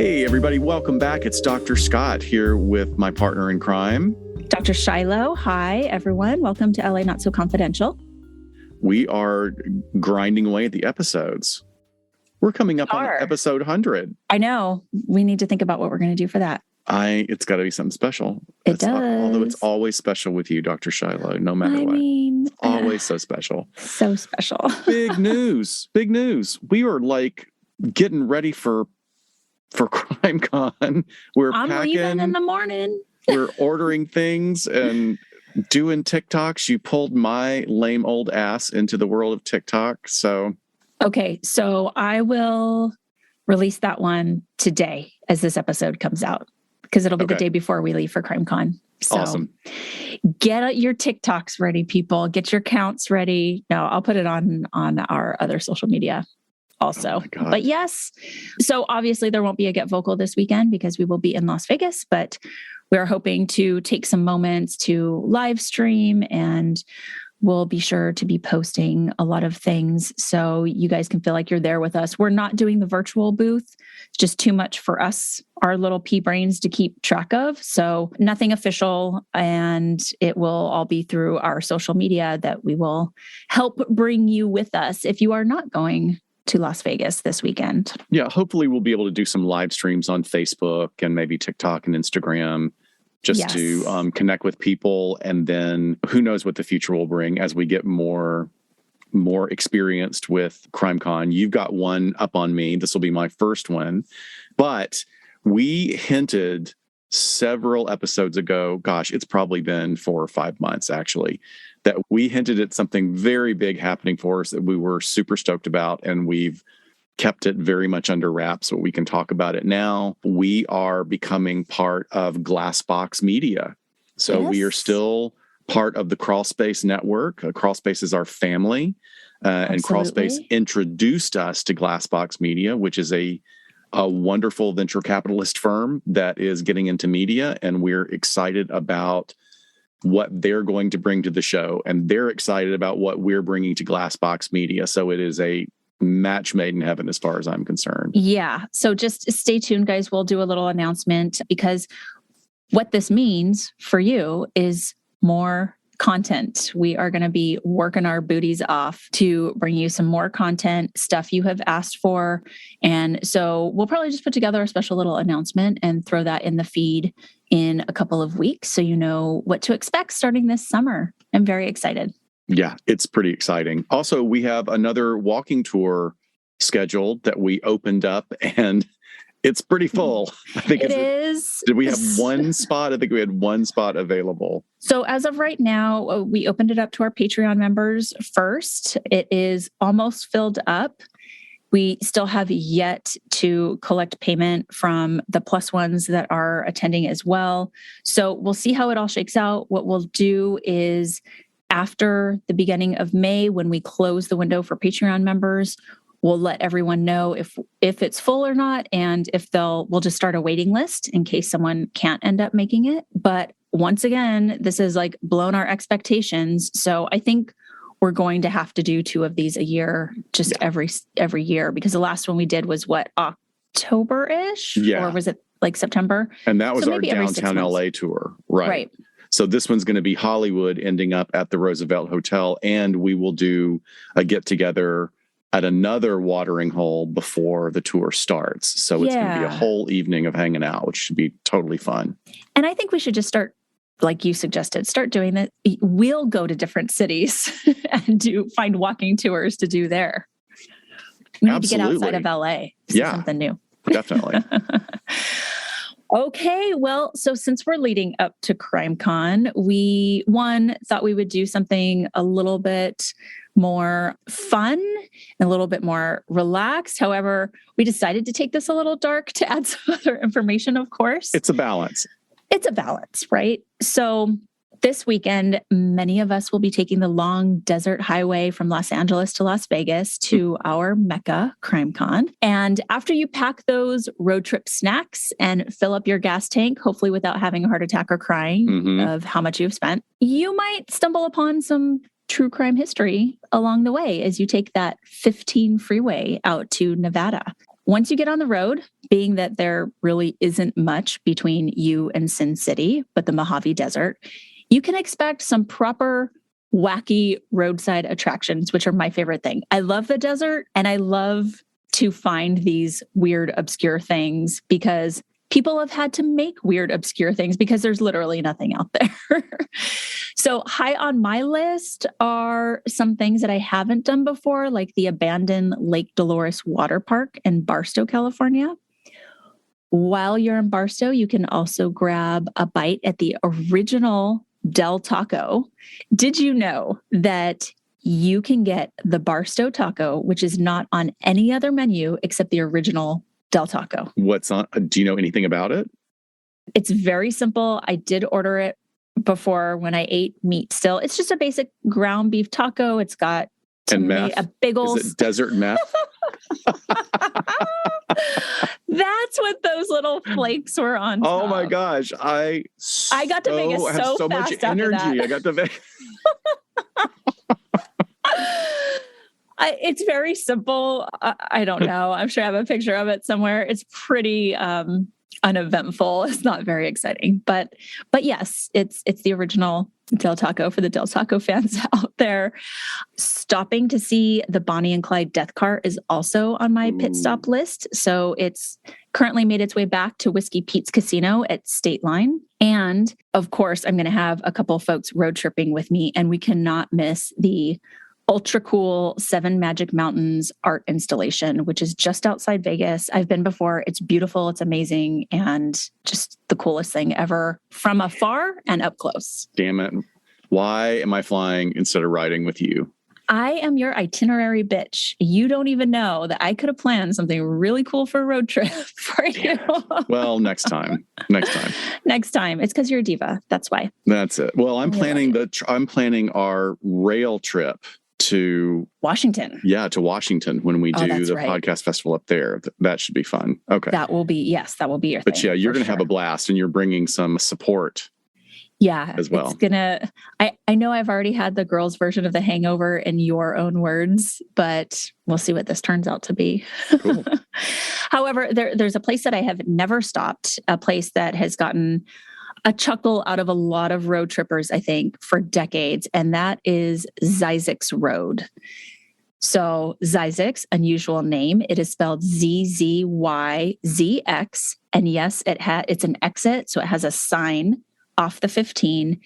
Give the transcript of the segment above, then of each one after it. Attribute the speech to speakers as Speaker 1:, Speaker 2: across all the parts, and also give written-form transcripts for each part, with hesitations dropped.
Speaker 1: Hey, everybody, welcome back. It's Dr. Scott here with my partner in crime,
Speaker 2: Dr. Shiloh. Hi, everyone. Welcome to LA Not So Confidential.
Speaker 1: We are grinding away at the episodes. We're coming up on episode 100.
Speaker 2: I know. We need to think about what we're going to do for that.
Speaker 1: It's got to be something special.
Speaker 2: It does.
Speaker 1: Although it's always special with you, Dr. Shiloh, no matter what. It's always so special.
Speaker 2: So special.
Speaker 1: Big news. Big news. We are like getting ready for CrimeCon.
Speaker 2: I'm leaving in the morning.
Speaker 1: We're ordering things and doing TikToks. You pulled my lame old ass into the world of TikTok.
Speaker 2: Okay, so I will release that one today as this episode comes out because it'll be the day before we leave for CrimeCon. So
Speaker 1: awesome.
Speaker 2: Get your TikToks ready, people. Get your counts ready. No, I'll put it on our other social media also. But yes, so obviously there won't be a Get Vocal this weekend because we will be in Las Vegas, but we're hoping to take some moments to live stream, and we'll be sure to be posting a lot of things so you guys can feel like you're there with us. We're not doing the virtual booth. It's just too much for us, our little pea brains, to keep track of. So nothing official, and it will all be through our social media that we will help bring you with us if you are not going to Las Vegas this weekend.
Speaker 1: Yeah, hopefully we'll be able to do some live streams on Facebook and maybe TikTok and Instagram just to connect with people. And then who knows what the future will bring as we get more experienced with CrimeCon. You've got one up on me. This will be my first one. But we hinted several episodes ago, gosh, it's probably been 4 or 5 months actually, that we hinted at something very big happening for us that we were super stoked about, and we've kept it very much under wraps, so we can talk about it now. We are becoming part of Glassbox Media. So we are still part of the Crawlspace network. Crawlspace is our family, and Crawlspace introduced us to Glassbox Media, which is a wonderful venture capitalist firm that is getting into media, and we're excited about what they're going to bring to the show, and they're excited about what we're bringing to Glassbox Media. So it is a match made in heaven as far as I'm concerned.
Speaker 2: Yeah. So just stay tuned, guys. We'll do a little announcement because what this means for you is more content. We are going to be working our booties off to bring you some more content, stuff you have asked for. And so we'll probably just put together a special little announcement and throw that in the feed in a couple of weeks so you know what to expect starting this summer. I'm very excited.
Speaker 1: Yeah, it's pretty exciting. Also, we have another walking tour scheduled that we opened up, and it's pretty full. I think
Speaker 2: it is.
Speaker 1: Did we have one spot? I think we had one spot available.
Speaker 2: So as of right now, we opened it up to our Patreon members first. It is almost filled up. We still have yet to collect payment from the plus ones that are attending as well. So we'll see how it all shakes out. What we'll do is after the beginning of May, when we close the window for Patreon members, we'll let everyone know if it's full or not, and if we'll just start a waiting list in case someone can't end up making it. But once again, this has like blown our expectations. So I think we're going to have to do 2 of these a year, just every year, because the last one we did was October-ish?
Speaker 1: Yeah.
Speaker 2: Or was it like September?
Speaker 1: And that was our downtown LA tour. Right. So this one's going to be Hollywood, ending up at the Roosevelt Hotel, and we will do a get-together at another watering hole before the tour starts. So it's going to be a whole evening of hanging out, which should be totally fun.
Speaker 2: And I think we should just start, like you suggested, start doing that. We'll go to different cities and find walking tours to do there. We need to get outside of LA. See something new.
Speaker 1: Definitely.
Speaker 2: Okay, well, so since we're leading up to CrimeCon, we thought we would do something a little bit more fun and a little bit more relaxed. However, we decided to take this a little dark to add some other information, of course.
Speaker 1: It's a balance.
Speaker 2: It's a balance, right? So this weekend, many of us will be taking the long desert highway from Los Angeles to Las Vegas to our Mecca, CrimeCon. And after you pack those road trip snacks and fill up your gas tank, hopefully without having a heart attack or crying of how much you've spent, you might stumble upon some true crime history along the way as you take that 15 freeway out to Nevada. Once you get on the road, being that there really isn't much between you and Sin City, but the Mojave Desert, you can expect some proper wacky roadside attractions, which are my favorite thing. I love the desert, and I love to find these weird, obscure things because people have had to make weird, obscure things because there's literally nothing out there. So high on my list are some things that I haven't done before, like the abandoned Lake Dolores Water Park in Barstow, California. While you're in Barstow, you can also grab a bite at the original Del Taco. Did you know that you can get the Barstow Taco, which is not on any other menu except the original Del Taco?
Speaker 1: What's on? Do you know anything about it?
Speaker 2: It's very simple. I did order it before when I ate meat still. It's just a basic ground beef taco. It's got a big old...
Speaker 1: Is it desert meth?
Speaker 2: That's what those little flakes were on top.
Speaker 1: Oh my gosh. I
Speaker 2: got to Vegas so
Speaker 1: much
Speaker 2: fast
Speaker 1: energy.
Speaker 2: After that.
Speaker 1: I got to Vegas.
Speaker 2: It's very simple. I don't know. I'm sure I have a picture of it somewhere. It's pretty uneventful. It's not very exciting, but yes, it's the original Del Taco for the Del Taco fans out there. Stopping to see the Bonnie and Clyde death cart is also on my pit stop list. So it's currently made its way back to Whiskey Pete's Casino at State Line. And of course, I'm going to have a couple of folks road tripping with me, and we cannot miss the ultra cool Seven Magic Mountains art installation, which is just outside Vegas. I've been before. It's beautiful. It's amazing. And just the coolest thing ever from afar and up close.
Speaker 1: Damn it. Why am I flying instead of riding with you?
Speaker 2: I am your itinerary bitch. You don't even know that I could have planned something really cool for a road trip for you.
Speaker 1: Well, next time.
Speaker 2: Next time. It's because you're a diva. That's why.
Speaker 1: That's it. Well, I'm planning our rail trip to
Speaker 2: Washington.
Speaker 1: Yeah, to Washington when we do the podcast festival up there. That should be fun. Okay.
Speaker 2: That will be your thing.
Speaker 1: But yeah, you're going to have a blast, and you're bringing some support.
Speaker 2: Yeah,
Speaker 1: as well.
Speaker 2: I know I've already had the girls' version of The Hangover in your own words, but we'll see what this turns out to be.
Speaker 1: Cool.
Speaker 2: However, there's a place that I have never stopped, a place that has gotten a chuckle out of a lot of road trippers, I think, for decades, and that is Zzyzx Road. So Zzyzx, unusual name. It is spelled ZZYZX, and yes, it's an exit, so it has a sign off the 15,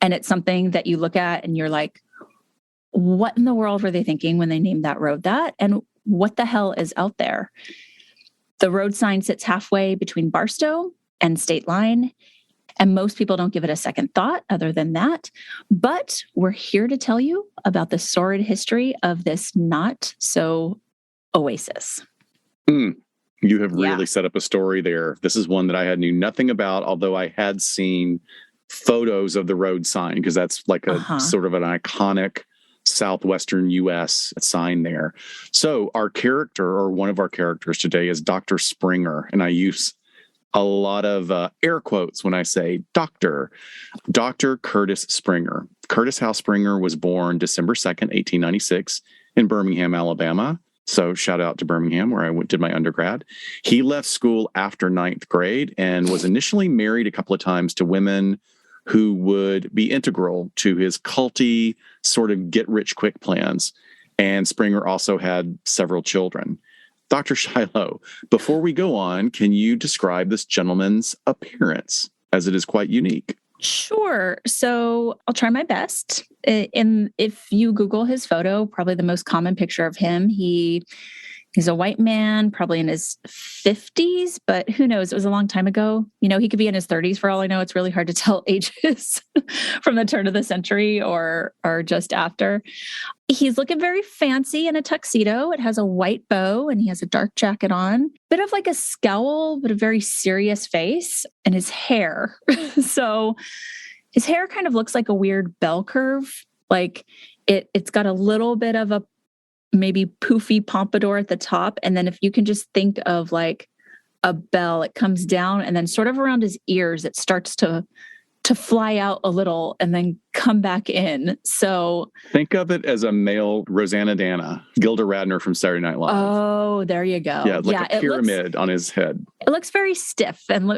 Speaker 2: and it's something that you look at and you're like, what in the world were they thinking when they named that road that? And what the hell is out there? The road sign sits halfway between Barstow and State Line, and most people don't give it a second thought other than that. But we're here to tell you about the sordid history of this not so oasis.
Speaker 1: You have really set up a story there. This is one that I knew nothing about, although I had seen photos of the road sign, because that's like a sort of an iconic Southwestern U.S. sign there. So our character, or one of our characters today, is Dr. Springer, and I use a lot of air quotes when I say Dr. Curtis Springer. Curtis Howe Springer was born December 2nd, 1896 in Birmingham, Alabama. So shout out to Birmingham, where I did my undergrad. He left school after 9th grade and was initially married a couple of times to women who would be integral to his culty sort of get-rich-quick plans. And Springer also had several children. Dr. Shiloh, before we go on, can you describe this gentleman's appearance, as it is quite unique?
Speaker 2: Sure. So I'll try my best. If you Google his photo, probably the most common picture of him, he's a white man, probably in his 50s, but who knows? It was a long time ago. You know, he could be in his 30s for all I know. It's really hard to tell ages from the turn of the century or just after. He's looking very fancy in a tuxedo. It has a white bow and he has a dark jacket on. Bit of like a scowl, but a very serious face, and his hair. So his hair kind of looks like a weird bell curve. Like it's got a little bit of a maybe poofy pompadour at the top. And then if you can just think of like a bell, it comes down and then sort of around his ears, it starts to to fly out a little and then come back in. So
Speaker 1: think of it as a male Rosanna Dana, Gilda Radner from Saturday Night Live.
Speaker 2: Oh, there you go.
Speaker 1: Yeah, like a pyramid on his head.
Speaker 2: It looks very stiff and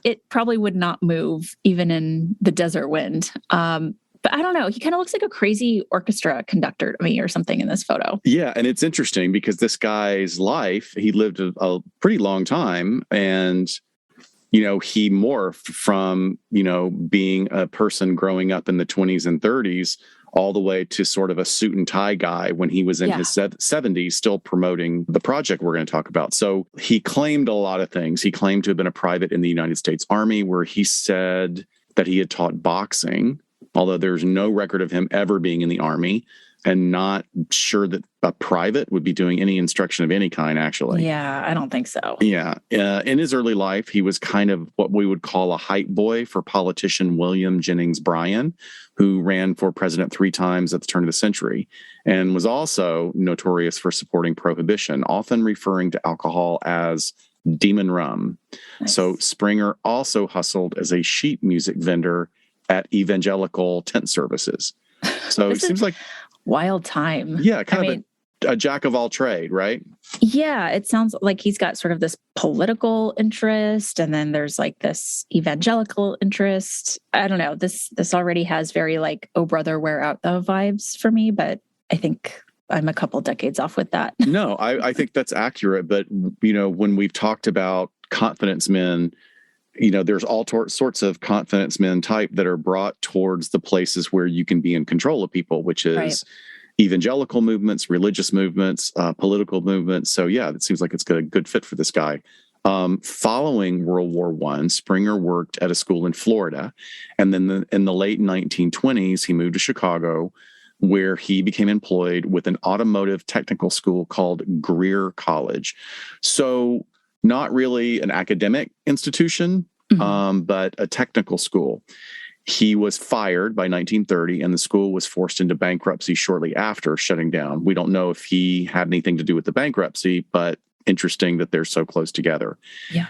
Speaker 2: it probably would not move even in the desert wind. But I don't know. He kind of looks like a crazy orchestra conductor to me or something in this photo.
Speaker 1: Yeah. And it's interesting because this guy's life, he lived a pretty long time. And, he morphed from, being a person growing up in the 20s and 30s all the way to sort of a suit and tie guy when he was in his 70s, still promoting the project we're going to talk about. So he claimed a lot of things. He claimed to have been a private in the United States Army, where he said that he had taught boxing, although there's no record of him ever being in the Army, and not sure that a private would be doing any instruction of any kind, actually.
Speaker 2: Yeah, I don't think so.
Speaker 1: Yeah. In his early life, he was kind of what we would call a hype boy for politician William Jennings Bryan, who ran for president 3 times at the turn of the century, and was also notorious for supporting prohibition, often referring to alcohol as demon rum. Nice. So Springer also hustled as a sheet music vendor at evangelical tent services. So it seems like
Speaker 2: wild time.
Speaker 1: Yeah, kind of a jack of all trade, right?
Speaker 2: Yeah, it sounds like he's got sort of this political interest, and then there's like this evangelical interest. I don't know. This already has very like, oh brother, where art thou vibes for me, but I think I'm a couple decades off with that.
Speaker 1: No, I think that's accurate. But, when we've talked about confidence men, there's all sorts of confidence men type that are brought towards the places where you can be in control of people, which is evangelical movements, religious movements, political movements. So yeah, it seems like it's got a good fit for this guy. Following World War I, Springer worked at a school in Florida. And then in the late 1920s, he moved to Chicago, where he became employed with an automotive technical school called Greer College. So not really an academic institution, but a technical school. He was fired by 1930, and the school was forced into bankruptcy shortly after shutting down. We don't know if he had anything to do with the bankruptcy, but interesting that they're so close together.
Speaker 2: Yeah.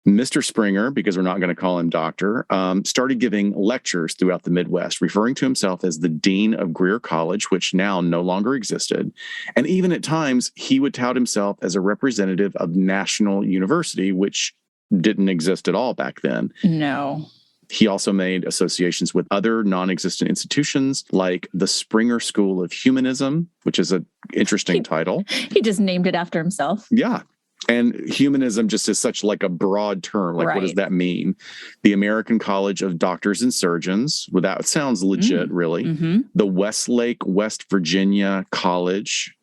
Speaker 1: Mr. Springer, because we're not going to call him doctor, started giving lectures throughout the Midwest, referring to himself as the dean of Greer College, which now no longer existed. And even at times, he would tout himself as a representative of National University, which didn't exist at all back then.
Speaker 2: No.
Speaker 1: He also made associations with other non-existent institutions like the Springer School of Humanism, which is an interesting title.
Speaker 2: He just named it after himself.
Speaker 1: Yeah. And humanism just is such like a broad term. Like, What does that mean? The American College of Doctors and Surgeons. Well, that sounds legit, really. Mm-hmm. The Westlake, West Virginia College.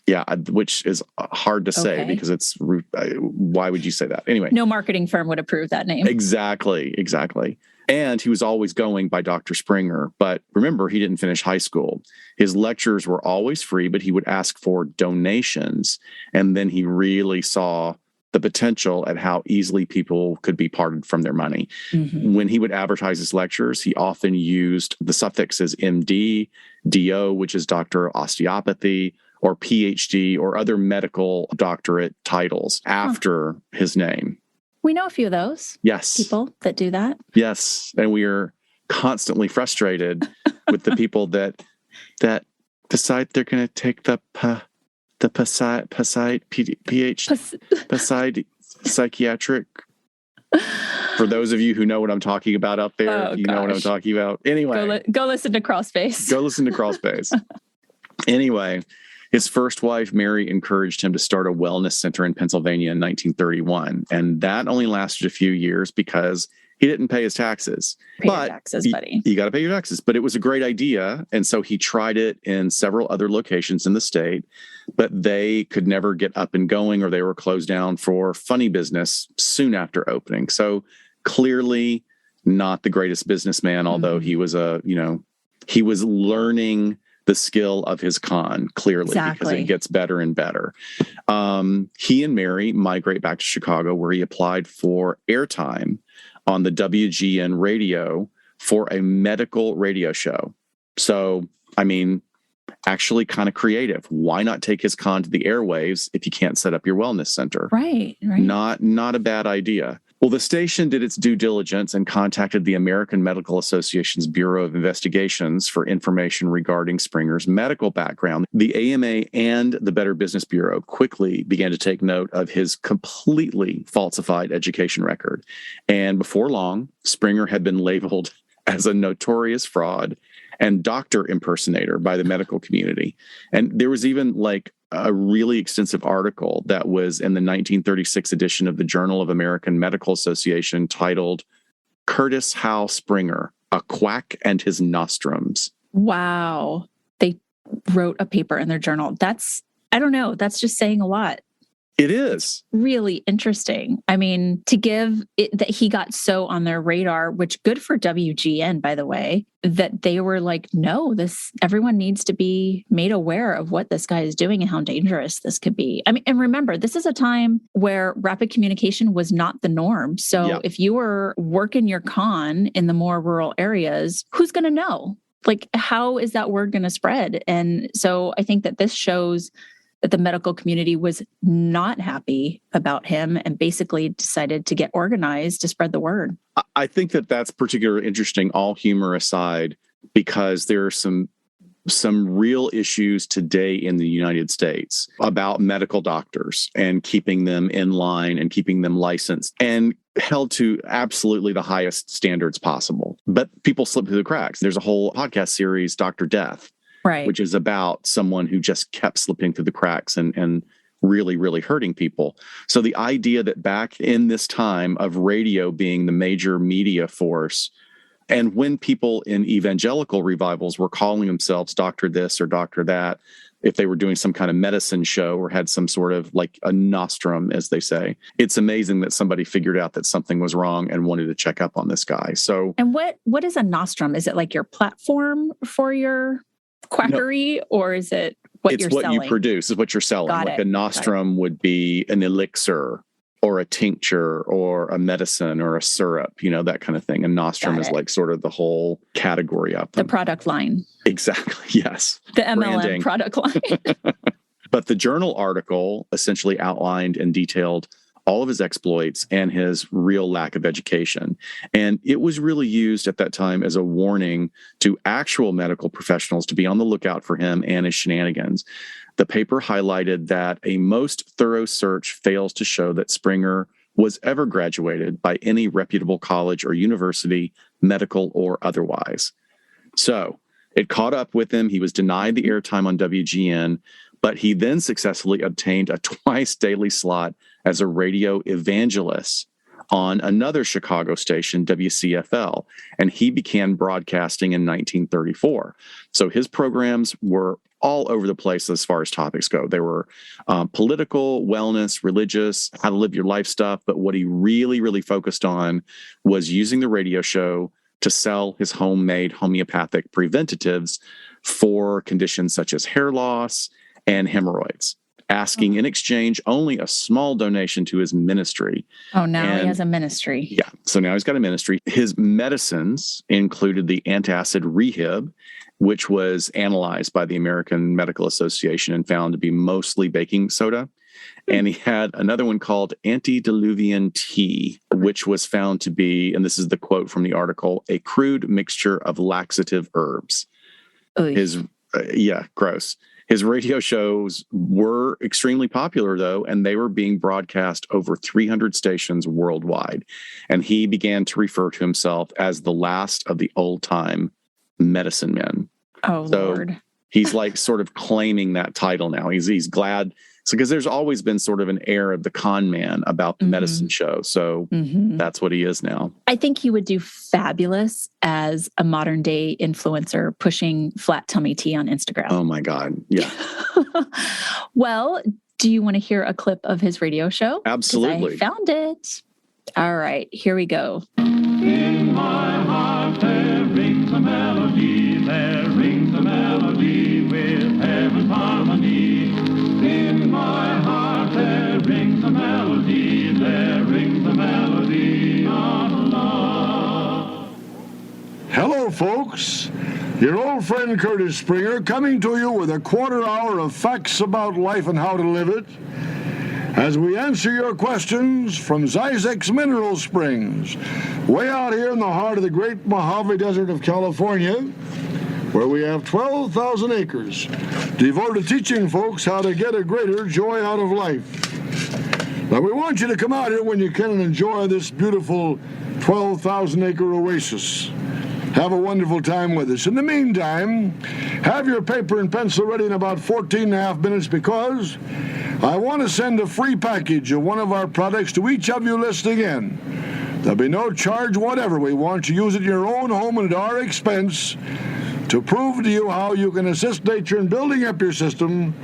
Speaker 1: Yeah, which is hard to say because it's, why would you say that? Anyway.
Speaker 2: No marketing firm would approve that name.
Speaker 1: Exactly. And he was always going by Dr. Springer. But remember, he didn't finish high school. His lectures were always free, but he would ask for donations. And then he really saw the potential at how easily people could be parted from their money. Mm-hmm. When he would advertise his lectures, he often used the suffixes MD, DO, which is Doctor of Osteopathy, or PhD, or other medical doctorate titles after his name.
Speaker 2: We know a few of those.
Speaker 1: Yes.
Speaker 2: People that do that.
Speaker 1: Yes. And we are constantly frustrated with the people that decide they're going to take the psychiatric. For those of you who know what I'm talking about out there, know what I'm talking about. Anyway.
Speaker 2: Go listen to Crawlspace.
Speaker 1: Go listen to Crawlspace. Anyway. His first wife, Mary, encouraged him to start a wellness center in Pennsylvania in 1931. And that only lasted a few years because he didn't pay his taxes.
Speaker 2: Pay your taxes, buddy.
Speaker 1: You got to pay your taxes. But it was a great idea. And so he tried it in several other locations in the state, but they could never get up and going, or they were closed down for funny business soon after opening. So clearly not the greatest businessman, although he was he was learning the skill of his con, clearly, because it gets better and better. He and Mary migrate back to Chicago, where he applied for airtime on the WGN radio for a medical radio show. So, actually kind of creative. Why not take his con to the airwaves if you can't set up your wellness center?
Speaker 2: Right.
Speaker 1: Not a bad idea. Well, the station did its due diligence and contacted the American Medical Association's Bureau of Investigations for information regarding Springer's medical background. The AMA and the Better Business Bureau quickly began to take note of his completely falsified education record. And before long, Springer had been labeled as a notorious fraud and doctor impersonator by the medical community. And there was even like a really extensive article that was in the 1936 edition of the Journal of American Medical Association titled Curtis Howe Springer, a Quack and His Nostrums.
Speaker 2: Wow. They wrote a paper in their journal. I don't know, that's just saying a lot.
Speaker 1: It is.
Speaker 2: Really interesting. I mean, to give it that he got so on their radar, which good for WGN, by the way, that they were like, no, everyone needs to be made aware of what this guy is doing and how dangerous this could be. I mean, and remember, this is a time where rapid communication was not the norm. So if you were working your con in the more rural areas, who's going to know? Like, how is that word going to spread? And so I think that this shows that the medical community was not happy about him and basically decided to get organized to spread the word.
Speaker 1: I think that that's particularly interesting, all humor aside, because there are some real issues today in the United States about medical doctors and keeping them in line and keeping them licensed and held to absolutely the highest standards possible. But people slip through the cracks. There's a whole podcast series, Dr. Death,
Speaker 2: right,
Speaker 1: which is about someone who just kept slipping through the cracks and really, really hurting people. So the idea that back in this time of radio being the major media force, and when people in evangelical revivals were calling themselves Dr. This or Dr. That, if they were doing some kind of medicine show or had some sort of like a nostrum, as they say, it's amazing that somebody figured out that something was wrong and wanted to check up on this guy. So,
Speaker 2: and what is a nostrum? Is it like your platform for your quackery, or is it what you're selling?
Speaker 1: It's what you produce, is what you're selling. Like a nostrum would be an elixir or a tincture or a medicine or a syrup, that kind of thing. And nostrum is like sort of the whole category of them.
Speaker 2: The product line.
Speaker 1: Exactly. Yes.
Speaker 2: The MLM branding. Product line.
Speaker 1: But the journal article essentially outlined and detailed all of his exploits and his real lack of education. And it was really used at that time as a warning to actual medical professionals to be on the lookout for him and his shenanigans. The paper highlighted that a most thorough search fails to show that Springer was ever graduated by any reputable college or university, medical or otherwise. So it caught up with him. He was denied the airtime on WGN, but he then successfully obtained a twice daily slot as a radio evangelist on another Chicago station, WCFL, and he began broadcasting in 1934. So his programs were all over the place as far as topics go. They were political, wellness, religious, how to live your life stuff, but what he really, really focused on was using the radio show to sell his homemade homeopathic preventatives for conditions such as hair loss and hemorrhoids, asking in exchange only a small donation to his ministry.
Speaker 2: Oh, now he has a ministry.
Speaker 1: Yeah. So now he's got a ministry. His medicines included the antacid Rehab, which was analyzed by the American Medical Association and found to be mostly baking soda. And he had another one called antediluvian tea, which was found to be, and this is the quote from the article, a crude mixture of laxative herbs. Gross. His radio shows were extremely popular, though, and they were being broadcast over 300 stations worldwide. And he began to refer to himself as the last of the old-time medicine men.
Speaker 2: Oh, so Lord.
Speaker 1: He's like sort of claiming that title now. He's glad. So because there's always been sort of an air of the con man about the medicine show. So that's what he is now.
Speaker 2: I think he would do fabulous as a modern day influencer pushing flat tummy tea on Instagram.
Speaker 1: Oh my God. Yeah.
Speaker 2: Well, do you want to hear a clip of his radio show?
Speaker 1: Absolutely.
Speaker 2: I found it. All right, here we go.
Speaker 3: In my heart there rings a melody, with heaven's harmony. In my heart there rings a melody, of love.
Speaker 4: Hello, folks. Your old friend Curtis Springer coming to you with a quarter hour of facts about life and how to live it. as we answer your questions from Zzyzx Mineral Springs, way out here in the heart of the great Mojave Desert of California, where we have 12,000 acres devoted to teaching folks how to get a greater joy out of life. Now, we want you to come out here when you can and enjoy this beautiful 12,000 acre oasis. Have a wonderful time with us. In the meantime, have your paper and pencil ready in about 14 and a half minutes, because I want to send a free package of one of our products to each of you listening in. There'll be no charge whatever. We want you to use it in your own home and at our expense to prove to you how you can assist nature in building up your system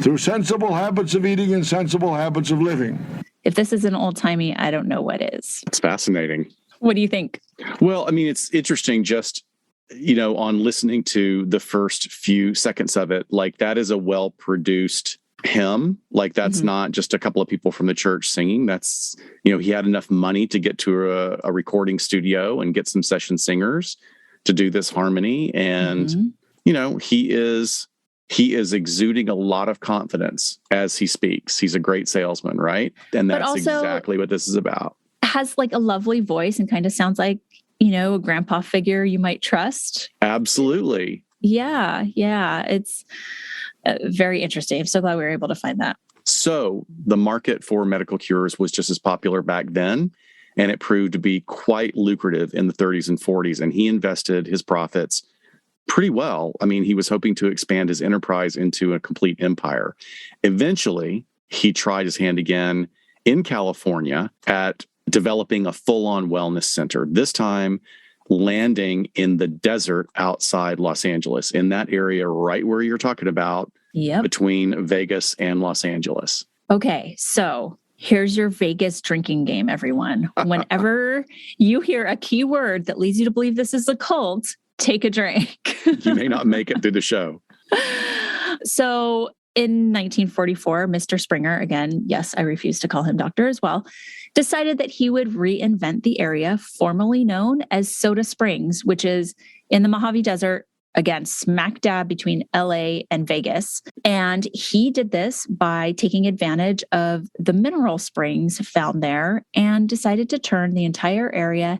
Speaker 4: through sensible habits of eating and sensible habits of living.
Speaker 2: If this isn't old-timey, I don't know what is.
Speaker 1: It's fascinating.
Speaker 2: What do you think?
Speaker 1: Well, I mean, it's interesting just, on listening to the first few seconds of it, like that is a well-produced hymn. Like that's not just a couple of people from the church singing. That's, he had enough money to get to a recording studio and get some session singers to do this harmony. And, he is exuding a lot of confidence as he speaks. He's a great salesman, right? And that's exactly what this is about.
Speaker 2: Has like a lovely voice and kind of sounds like, a grandpa figure you might trust.
Speaker 1: Absolutely.
Speaker 2: Yeah. It's very interesting. I'm so glad we were able to find that.
Speaker 1: So the market for medical cures was just as popular back then, and it proved to be quite lucrative in the 30s and 40s. And he invested his profits pretty well. I mean, he was hoping to expand his enterprise into a complete empire. Eventually, he tried his hand again in California at developing a full-on wellness center, this time landing in the desert outside Los Angeles, in that area right where you're talking about, between Vegas and Los Angeles.
Speaker 2: Okay, so here's your Vegas drinking game, everyone. Whenever you hear a key word that leads you to believe this is a cult, take a drink.
Speaker 1: You may not make it through the show.
Speaker 2: So in 1944, Mr. Springer, again, yes, I refuse to call him doctor as well, decided that he would reinvent the area formerly known as Soda Springs, which is in the Mojave Desert, again, smack dab between LA and Vegas. And he did this by taking advantage of the mineral springs found there and decided to turn the entire area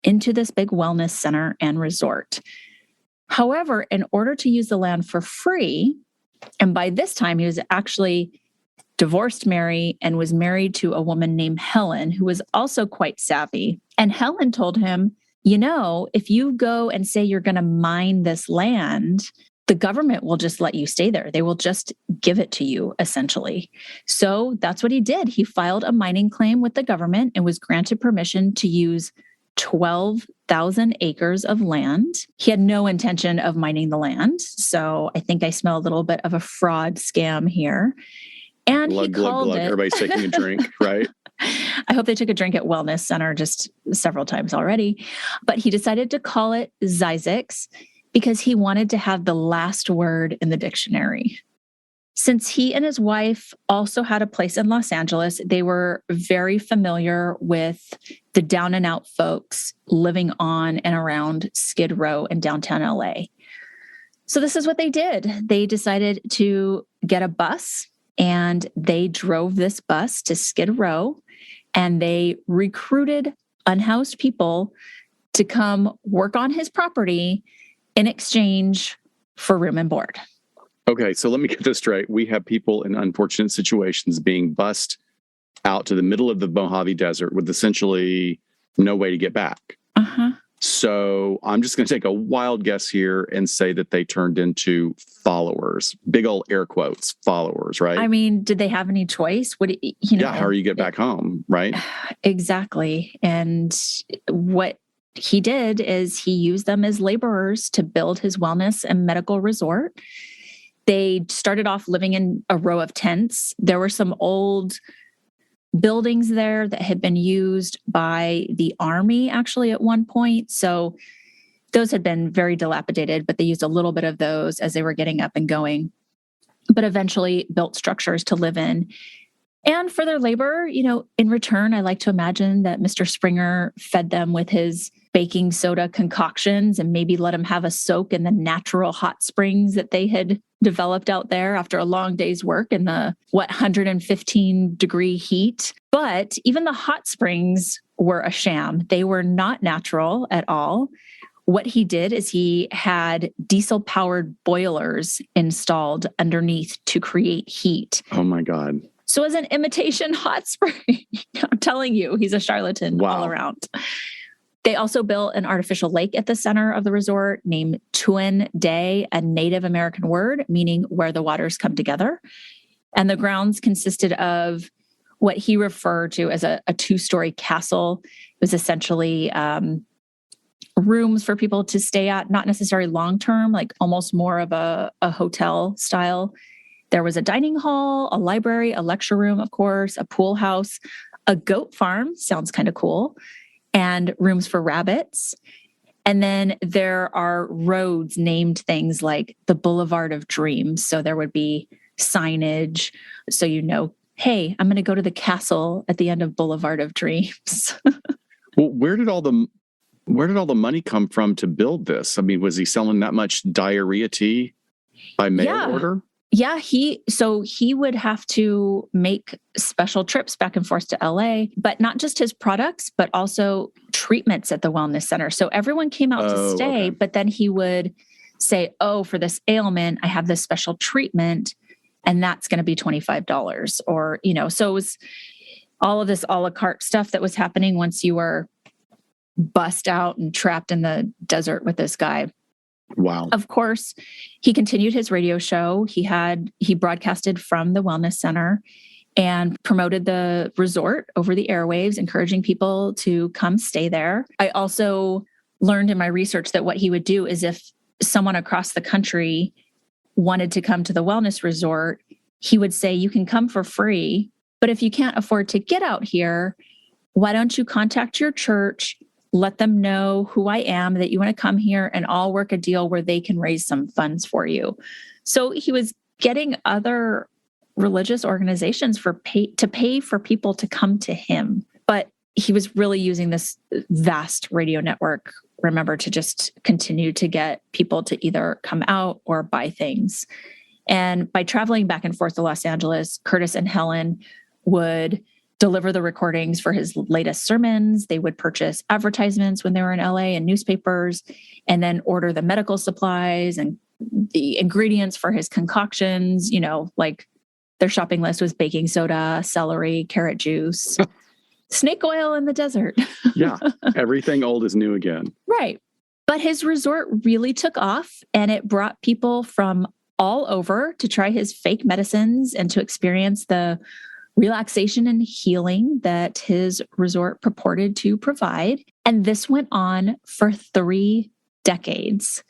Speaker 2: into this big wellness center and resort. However, in order to use the land for free, and by this time he was actually divorced Mary and was married to a woman named Helen, who was also quite savvy. And Helen told him, if you go and say you're going to mine this land, the government will just let you stay there. They will just give it to you, essentially. So that's what he did. He filed a mining claim with the government and was granted permission to use 12,000 acres of land. He had no intention of mining the land. So I think I smell a little bit of a fraud scam here. And
Speaker 1: glug,
Speaker 2: he called
Speaker 1: glug, glug.
Speaker 2: it...
Speaker 1: Everybody's taking a drink, right?
Speaker 2: I hope they took a drink at Wellness Center just several times already. But he decided to call it Zzyzx because he wanted to have the last word in the dictionary. Since he and his wife also had a place in Los Angeles, they were very familiar with the down and out folks living on and around Skid Row in downtown LA. So this is what they did. They decided to get a bus, and they drove this bus to Skid Row, and they recruited unhoused people to come work on his property in exchange for room and board.
Speaker 1: Okay, so let me get this straight. We have people in unfortunate situations being bussed out to the middle of the Mojave Desert with essentially no way to get back.
Speaker 2: Uh-huh.
Speaker 1: So I'm just going to take a wild guess here and say that they turned into followers. Big old air quotes, followers, right?
Speaker 2: I mean, did they have any choice?
Speaker 1: Yeah, how do you get back home, right?
Speaker 2: Exactly. And what he did is he used them as laborers to build his wellness and medical resort. They started off living in a row of tents. There were some old buildings there that had been used by the Army actually at one point. So those had been very dilapidated, but they used a little bit of those as they were getting up and going, but eventually built structures to live in. And for their labor, in return, I like to imagine that Mr. Springer fed them with his baking soda concoctions and maybe let them have a soak in the natural hot springs that they had developed out there after a long day's work in the 115-degree heat. But even the hot springs were a sham. They were not natural at all. What he did is he had diesel-powered boilers installed underneath to create heat.
Speaker 1: Oh my God.
Speaker 2: So as an imitation hot spring, I'm telling you, he's a charlatan all around. They also built an artificial lake at the center of the resort named Tuan Day, a Native American word meaning where the waters come together. And the grounds consisted of what he referred to as a two-story castle. It was essentially rooms for people to stay at, not necessarily long-term, like almost more of a hotel style. There was a dining hall, a library, a lecture room, of course, a pool house, a goat farm, sounds kind of cool, and rooms for rabbits. And then there are roads named things like the Boulevard of Dreams. So there would be signage. So hey, I'm going to go to the castle at the end of Boulevard of Dreams.
Speaker 1: Well, where did all the money come from to build this? I mean, was he selling that much diarrhea tea by mail order?
Speaker 2: Yeah, he would have to make special trips back and forth to LA, but not just his products, but also treatments at the wellness center. So everyone came out to stay, but then he would say, for this ailment, I have this special treatment, and that's going to be $25. Or, so it was all of this a la carte stuff that was happening once you were bust out and trapped in the desert with this guy.
Speaker 1: Wow.
Speaker 2: Of course, he continued his radio show. He broadcasted from the wellness center and promoted the resort over the airwaves, encouraging people to come stay there. I also learned in my research that what he would do is if someone across the country wanted to come to the wellness resort, he would say, you can come for free, but if you can't afford to get out here, why don't you contact your church? Let them know who I am, that you want to come here, and I'll work a deal where they can raise some funds for you. So he was getting other religious organizations to pay for people to come to him. But he was really using this vast radio network, remember, to just continue to get people to either come out or buy things. And by traveling back and forth to Los Angeles, Curtis and Helen would deliver the recordings for his latest sermons. They would purchase advertisements when they were in LA and newspapers, and then order the medical supplies and the ingredients for his concoctions. Like their shopping list was baking soda, celery, carrot juice, snake oil in the desert.
Speaker 1: Yeah, everything old is new again.
Speaker 2: Right. But his resort really took off, and it brought people from all over to try his fake medicines and to experience the relaxation and healing that his resort purported to provide. And this went on for 3 decades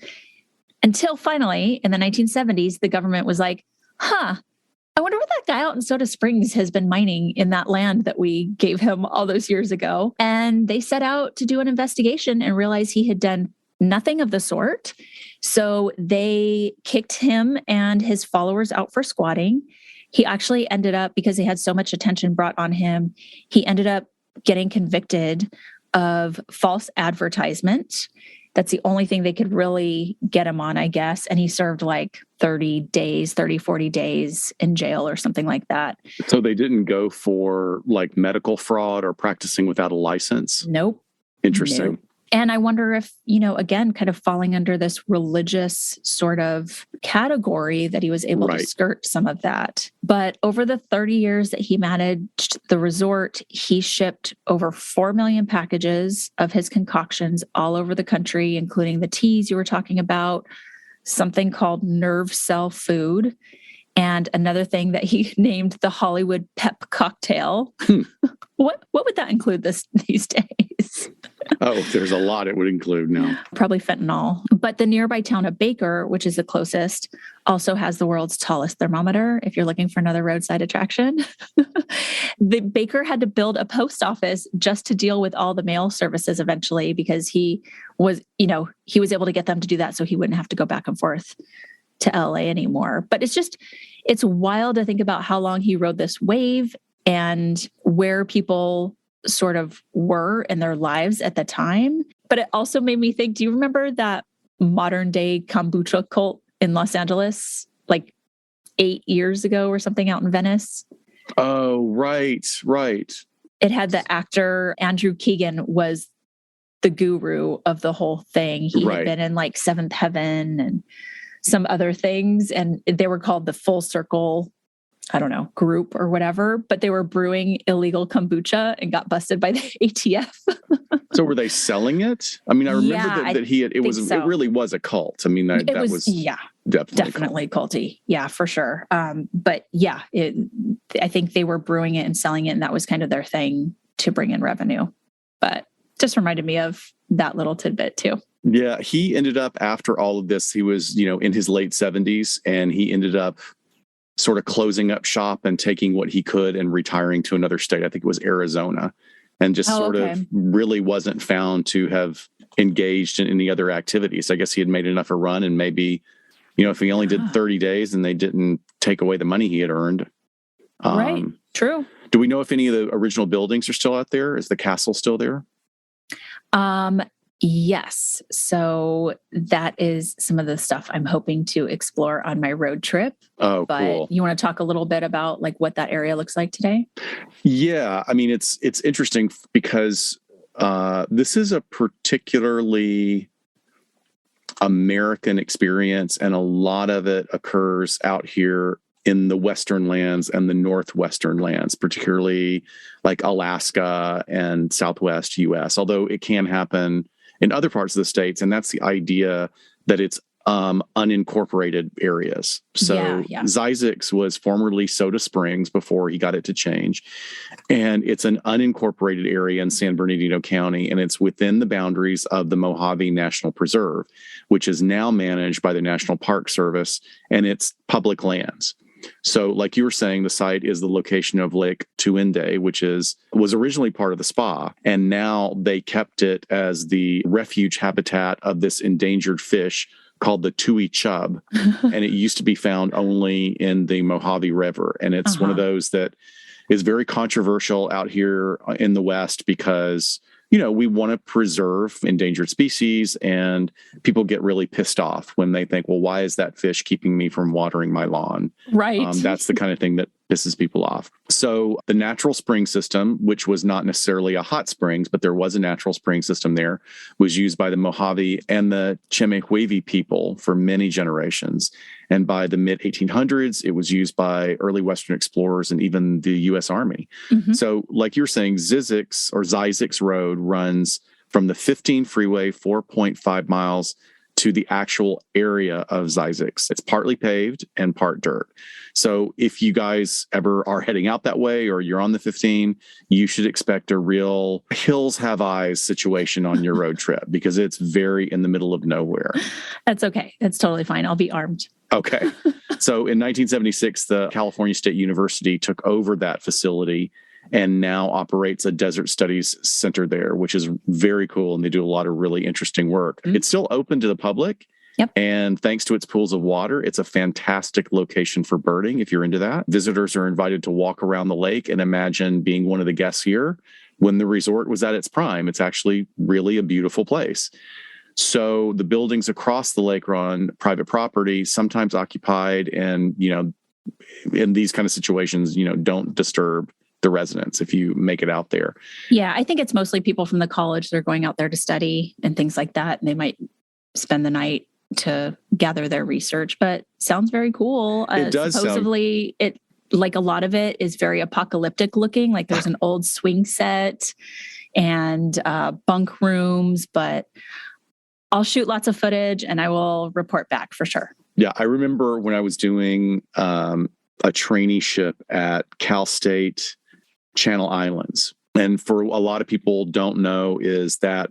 Speaker 2: until finally in the 1970s, the government was like, I wonder what that guy out in Soda Springs has been mining in that land that we gave him all those years ago. And they set out to do an investigation and realized he had done nothing of the sort. So they kicked him and his followers out for squatting. He actually ended up, because he had so much attention brought on him, he ended up getting convicted of false advertisement. That's the only thing they could really get him on, I guess. And he served like 40 days in jail or something like that.
Speaker 1: So they didn't go for like medical fraud or practicing without a license?
Speaker 2: Nope.
Speaker 1: Interesting.
Speaker 2: Nope. And I wonder if, again, kind of falling under this religious sort of category that he was able to skirt some of that. But over the 30 years that he managed the resort, he shipped over 4 million packages of his concoctions all over the country, including the teas you were talking about, something called nerve cell food, and another thing that he named the Hollywood pep cocktail. What would that include these days?
Speaker 1: Oh, there's a lot it would include now.
Speaker 2: Probably fentanyl. But the nearby town of Baker, which is the closest, also has the world's tallest thermometer, if you're looking for another roadside attraction. The Baker had to build a post office just to deal with all the mail services eventually, because he was able to get them to do that so he wouldn't have to go back and forth to LA anymore. But it's wild to think about how long he rode this wave and where people sort of were in their lives at the time. But it also made me think, do you remember that modern day kombucha cult in Los Angeles, like 8 years ago or something, out in Venice?
Speaker 1: Oh, right.
Speaker 2: It had the actor Andrew Keegan was the guru of the whole thing. He had been in like Seventh Heaven and some other things, and they were called the Full Circle, I don't know, group or whatever, but they were brewing illegal kombucha and got busted by the ATF.
Speaker 1: So were they selling it? I mean, I remember that it really was a cult. I mean, that was definitely
Speaker 2: culty. Yeah, for sure. But yeah, I think they were brewing it and selling it, and that was kind of their thing to bring in revenue. But just reminded me of that little tidbit too.
Speaker 1: Yeah, he ended up, after all of this, he was, in his late 70s, and he ended up sort of closing up shop and taking what he could and retiring to another state. I think it was Arizona, and just of really wasn't found to have engaged in any other activities. I guess he had made enough a run, and maybe, if he only did 30 days and they didn't take away the money he had earned.
Speaker 2: Right. True.
Speaker 1: Do we know if any of the original buildings are still out there? Is the castle still there?
Speaker 2: Yes. So that is some of the stuff I'm hoping to explore on my road trip.
Speaker 1: Oh,
Speaker 2: but
Speaker 1: cool.
Speaker 2: You want to talk a little bit about like what that area looks like today?
Speaker 1: Yeah. I mean, it's interesting because this is a particularly American experience, and a lot of it occurs out here in the Western lands and the Northwestern lands, particularly like Alaska and Southwest US, although it can happen in other parts of the states. And that's the idea that it's unincorporated areas. So Zzyzx was formerly Soda Springs before he got it to change. And it's an unincorporated area in San Bernardino County, and it's within the boundaries of the Mojave National Preserve, which is now managed by the National Park Service, and it's public lands. So like you were saying, the site is the location of Lake Tuende, which was originally part of the spa. And now they kept it as the refuge habitat of this endangered fish called the tui chub. And it used to be found only in the Mojave River. And it's one of those that is very controversial out here in the West because, we want to preserve endangered species, and people get really pissed off when they think, well, why is that fish keeping me from watering my lawn?
Speaker 2: Right.
Speaker 1: That's the kind of thing that pisses people off. So the natural spring system, which was not necessarily a hot springs, but there was a natural spring system there, was used by the Mojave and the Chemehuevi people for many generations. And by the mid-1800s, it was used by early Western explorers and even the U.S. Army. Mm-hmm. So like you're saying, Zzyzx Road runs from the 15 freeway, 4.5 miles, to the actual area of Zzyzx. It's partly paved and part dirt. So if you guys ever are heading out that way or you're on the 15, you should expect a real hills have eyes situation on your road trip because it's very in the middle of nowhere.
Speaker 2: That's okay. That's totally fine. I'll be armed.
Speaker 1: Okay. So in 1976, the California State University took over that facility and now operates a desert studies center there, which is very cool. And they do a lot of really interesting work. Mm-hmm. It's still open to the public.
Speaker 2: Yep.
Speaker 1: And thanks to its pools of water, it's a fantastic location for birding if you're into that. Visitors are invited to walk around the lake and imagine being one of the guests here when the resort was at its prime. It's actually really a beautiful place. So the buildings across the lake are on private property, sometimes occupied, and, in these kind of situations, don't disturb the residents if you make it out there.
Speaker 2: Yeah, I think it's mostly people from the college that are going out there to study and things like that. And they might spend the night to gather their research, but sounds very cool.
Speaker 1: It does.
Speaker 2: Supposedly, like a lot of it is very apocalyptic looking. Like there's an old swing set and bunk rooms, but I'll shoot lots of footage and I will report back for sure.
Speaker 1: Yeah, I remember when I was doing a traineeship at Cal State Channel Islands. And for a lot of people don't know is that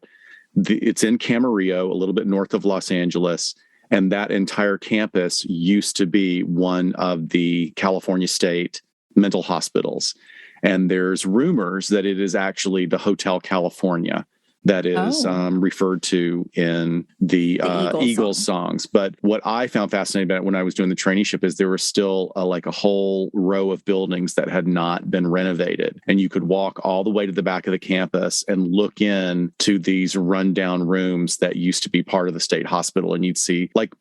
Speaker 1: it's in Camarillo, a little bit north of Los Angeles. And that entire campus used to be one of the California State mental hospitals. And there's rumors that it is actually the Hotel California, that is referred to in the Eagles songs. But what I found fascinating about it when I was doing the traineeship is there was still like a whole row of buildings that had not been renovated. And you could walk all the way to the back of the campus and look in to these rundown rooms that used to be part of the state hospital. And you'd see like,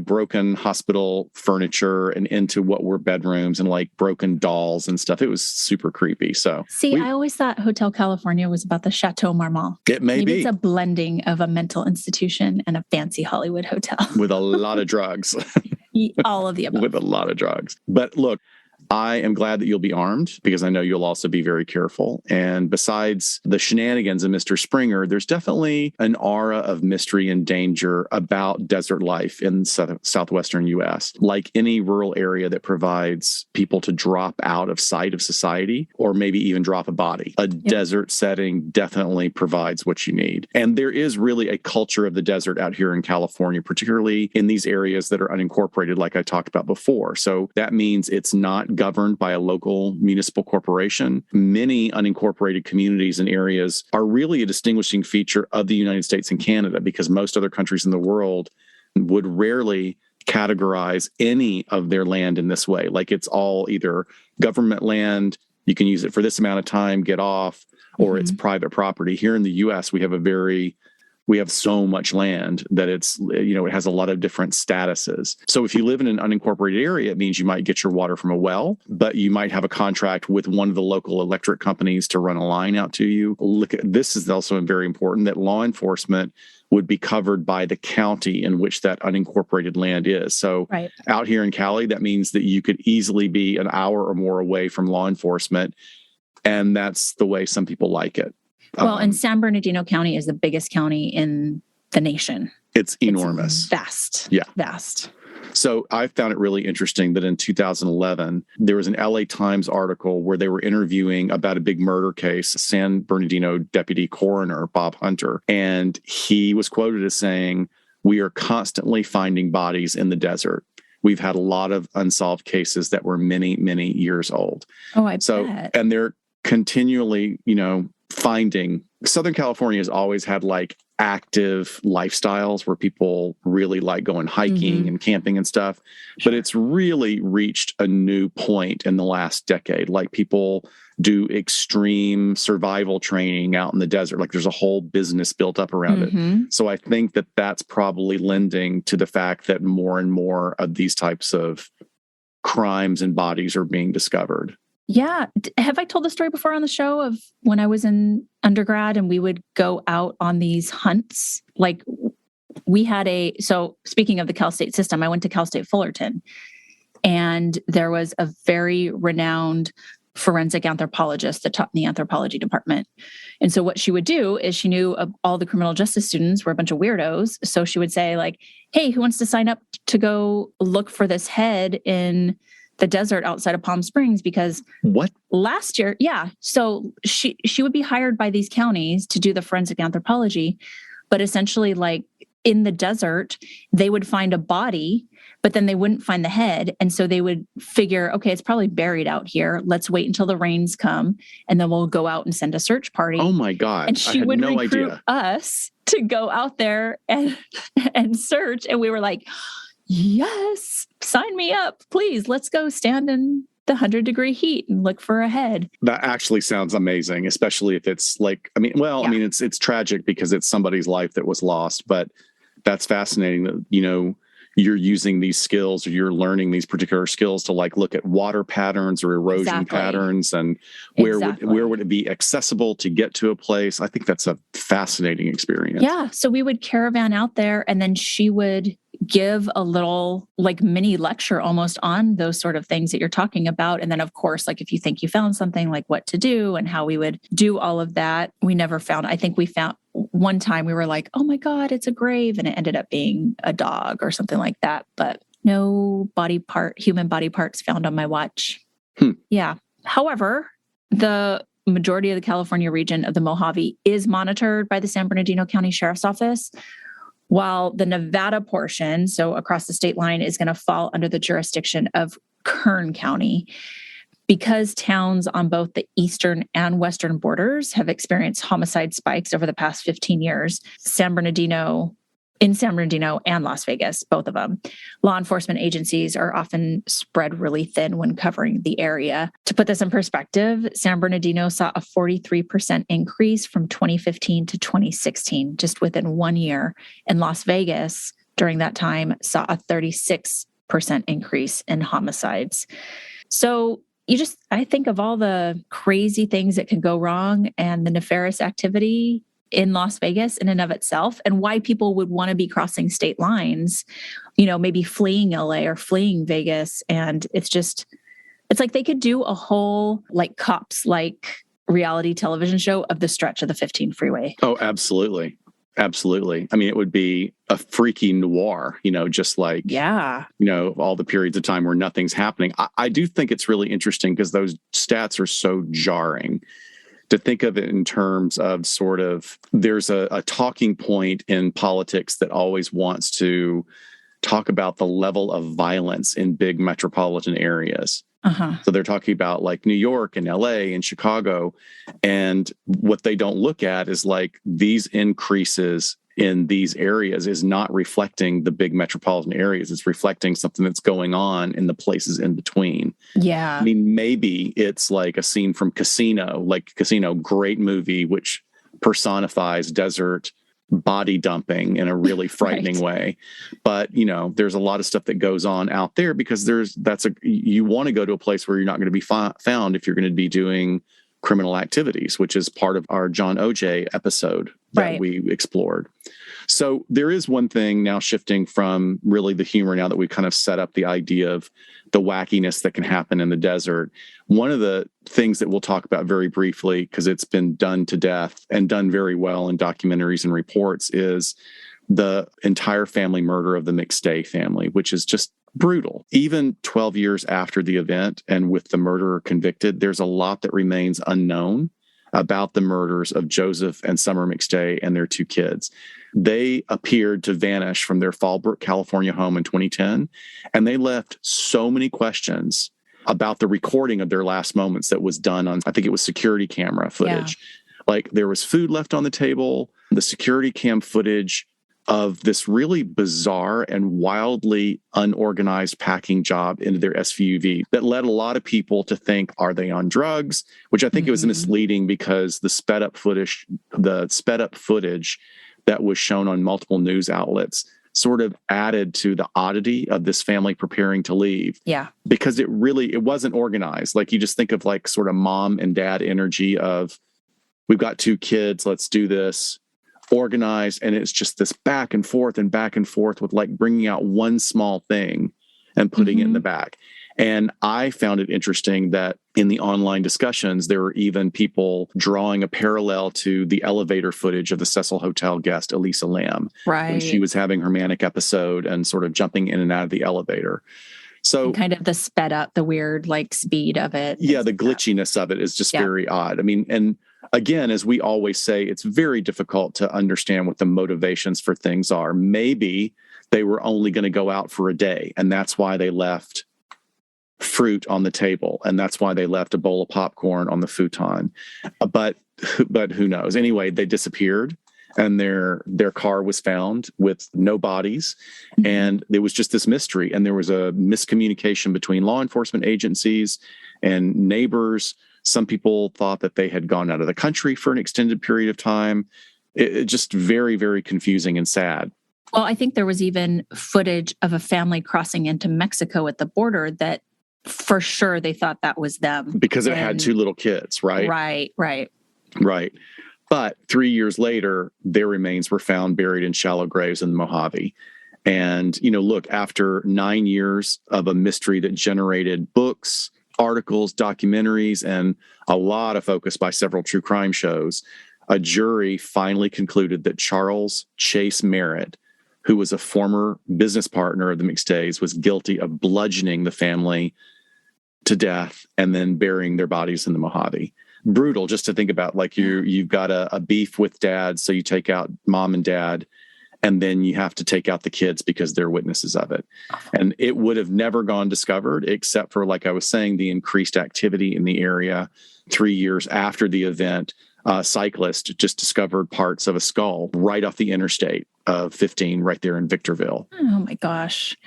Speaker 1: broken hospital furniture and into what were bedrooms and like broken dolls and stuff. It was super creepy. So
Speaker 2: I always thought Hotel California was about the Chateau Marmont.
Speaker 1: It may
Speaker 2: Maybe
Speaker 1: be.
Speaker 2: It's a blending of a mental institution and a fancy Hollywood hotel.
Speaker 1: With a lot of drugs.
Speaker 2: All of the above.
Speaker 1: With a lot of drugs. But look, I am glad that you'll be armed because I know you'll also be very careful. And besides the shenanigans of Mr. Springer, there's definitely an aura of mystery and danger about desert life in southwestern U.S. Like any rural area that provides people to drop out of sight of society or maybe even drop a body. A desert setting definitely provides what you need. And there is really a culture of the desert out here in California, particularly in these areas that are unincorporated, like I talked about before. So that means it's not governed by a local municipal corporation. Many unincorporated communities and areas are really a distinguishing feature of the United States and Canada because most other countries in the world would rarely categorize any of their land in this way. Like it's all either government land, you can use it for this amount of time, get off, or it's private property. Here in the U.S., we have so much land that it's, it has a lot of different statuses. So if you live in an unincorporated area, it means you might get your water from a well, but you might have a contract with one of the local electric companies to run a line out to you. This is also very important that law enforcement would be covered by the county in which that unincorporated land is. So out here in Cali, that means that you could easily be an hour or more away from law enforcement. And that's the way some people like it.
Speaker 2: Well, and San Bernardino County is the biggest county in the nation.
Speaker 1: It's enormous.
Speaker 2: It's vast.
Speaker 1: Yeah.
Speaker 2: Vast.
Speaker 1: So I found it really interesting that in 2011, there was an LA Times article where they were interviewing about a big murder case, San Bernardino Deputy Coroner Bob Hunter. And he was quoted as saying, "We are constantly finding bodies in the desert. We've had a lot of unsolved cases that were many, many years old."
Speaker 2: Oh, I bet.
Speaker 1: And they're continually, finding. Southern California has always had like active lifestyles where people really like going hiking and camping and stuff. But it's really reached a new point in the last decade. Like people do extreme survival training out in the desert. Like there's a whole business built up around it. So I think that that's probably lending to the fact that more and more of these types of crimes and bodies are being discovered.
Speaker 2: Yeah. Have I told the story before on the show of when I was in undergrad and we would go out on these hunts? Like we had so speaking of the Cal State system, I went to Cal State Fullerton and there was a very renowned forensic anthropologist that taught in the anthropology department. And so what she would do is she knew all the criminal justice students were a bunch of weirdos. So she would say like, "Hey, who wants to sign up to go look for this head in the desert outside of Palm Springs?" Because last year, so she would be hired by these counties to do the forensic anthropology, but essentially like in the desert, they would find a body, but then they wouldn't find the head. And so they would figure, okay, it's probably buried out here. Let's wait until the rains come and then we'll go out and send a search party.
Speaker 1: Oh my God.
Speaker 2: And she would recruit us to go out there and search. And we were like, yes, sign me up, please. Let's go stand in the 100-degree heat and look for a head. That
Speaker 1: actually sounds amazing, especially if it's like, it's tragic because it's somebody's life that was lost, but that's fascinating that, you're using these skills or you're learning these particular skills to like look at water patterns or erosion patterns and where would it be accessible to get to a place. I think that's a fascinating experience.
Speaker 2: Yeah. So we would caravan out there and then she would give a little like mini lecture almost on those sort of things that you're talking about. And then of course, like if you think you found something, like what to do and how we would do all of that. We never found, I think we found one time we were like, oh my God, it's a grave. And it ended up being a dog or something like that. But no human body parts found on my watch. Yeah. However, the majority of the California region of the Mojave is monitored by the San Bernardino County Sheriff's Office, while the Nevada portion, so across the state line, is going to fall under the jurisdiction of Kern County. because towns on both the eastern and western borders have experienced homicide spikes over the past 15 years, San Bernardino and Las Vegas, both of them, law enforcement agencies are often spread really thin when covering the area. To put this in perspective, San Bernardino saw a 43% increase from 2015 to 2016, just within 1 year. And Las Vegas, during that time, saw a 36% increase in homicides. So I think of all the crazy things that can go wrong and the nefarious activity in Las Vegas in and of itself, and why people would want to be crossing state lines, maybe fleeing LA or fleeing Vegas. And it's like they could do a whole Cops reality television show of the stretch of the 15 freeway.
Speaker 1: Oh, absolutely. Absolutely. I mean, it would be a freaky noir, just like, all the periods of time where nothing's happening. I do think it's really interesting because those stats are so jarring to think of it in terms of sort of, there's a talking point in politics that always wants to talk about the level of violence in big metropolitan areas. So they're talking about like New York and LA and Chicago. And what they don't look at is like these increases in these areas is not reflecting the big metropolitan areas. It's reflecting something that's going on in the places in between.
Speaker 2: Yeah.
Speaker 1: I mean, maybe it's like a scene from Casino, great movie, which personifies desert body dumping in a really frightening way. But, there's a lot of stuff that goes on out there because you want to go to a place where you're not going to be found if you're going to be doing criminal activities, which is part of our John OJ episode that we explored. So there is one thing now shifting from really the humor now that we kind of set up the idea of the wackiness that can happen in the desert. One of the things that we'll talk about very briefly, because it's been done to death and done very well in documentaries and reports, is the entire family murder of the McStay family, which is just brutal. Even 12 years after the event and with the murderer convicted, there's a lot that remains unknown about the murders of Joseph and Summer McStay and their two kids. They appeared to vanish from their Fallbrook, California home in 2010, and they left so many questions about the recording of their last moments that was done on, I think it was security camera footage. Like there was food left on the table, the security cam footage of this really bizarre and wildly unorganized packing job into their SUV that led a lot of people to think, are they on drugs? Which I think it was misleading because the sped up footage that was shown on multiple news outlets sort of added to the oddity of this family preparing to leave.
Speaker 2: Yeah.
Speaker 1: Because it wasn't organized. Like you just think of like sort of mom and dad energy of, we've got two kids, let's do this. Organized, and it's just this back and forth with like bringing out one small thing and putting it in the back. And I found it interesting that in the online discussions, there were even people drawing a parallel to the elevator footage of the Cecil Hotel guest, Elisa Lam, when she was having her manic episode and sort of jumping in and out of the elevator. So
Speaker 2: and kind of the sped up, the weird like speed of it.
Speaker 1: Yeah, the glitchiness of it is just very odd. I mean, and again, as we always say, it's very difficult to understand what the motivations for things are. Maybe they were only going to go out for a day, and that's why they left fruit on the table, and that's why they left a bowl of popcorn on the futon. But who knows? Anyway, they disappeared, and their car was found with no bodies, and there was just this mystery, and there was a miscommunication between law enforcement agencies and neighbors. Some people thought that they had gone out of the country for an extended period of time. It just very, very confusing and sad.
Speaker 2: Well, I think there was even footage of a family crossing into Mexico at the border that for sure they thought that was them.
Speaker 1: Because it had two little kids, right? Right. But 3 years later, their remains were found buried in shallow graves in the Mojave. And, look, after 9 years of a mystery that generated books, articles, documentaries, and a lot of focus by several true crime shows, a jury finally concluded that Charles Chase Merritt, who was a former business partner of the McStays, was guilty of bludgeoning the family to death and then burying their bodies in the Mojave. Brutal, just to think about, like you've got a beef with dad, so you take out mom and dad, and then you have to take out the kids because they're witnesses of it. And it would have never gone discovered except for, like I was saying, the increased activity in the area. 3 years after the event, a cyclist just discovered parts of a skull right off the interstate of 15 right there in Victorville.
Speaker 2: Oh my gosh.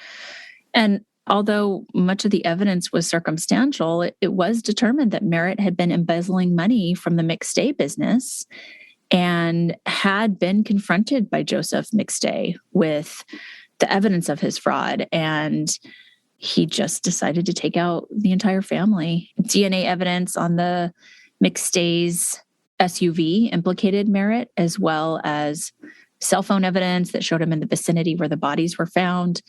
Speaker 2: And although much of the evidence was circumstantial, it was determined that Merritt had been embezzling money from the McStay business and had been confronted by Joseph McStay with the evidence of his fraud. And he just decided to take out the entire family. DNA evidence on the McStay's SUV implicated Merritt, as well as cell phone evidence that showed him in the vicinity where the bodies were found.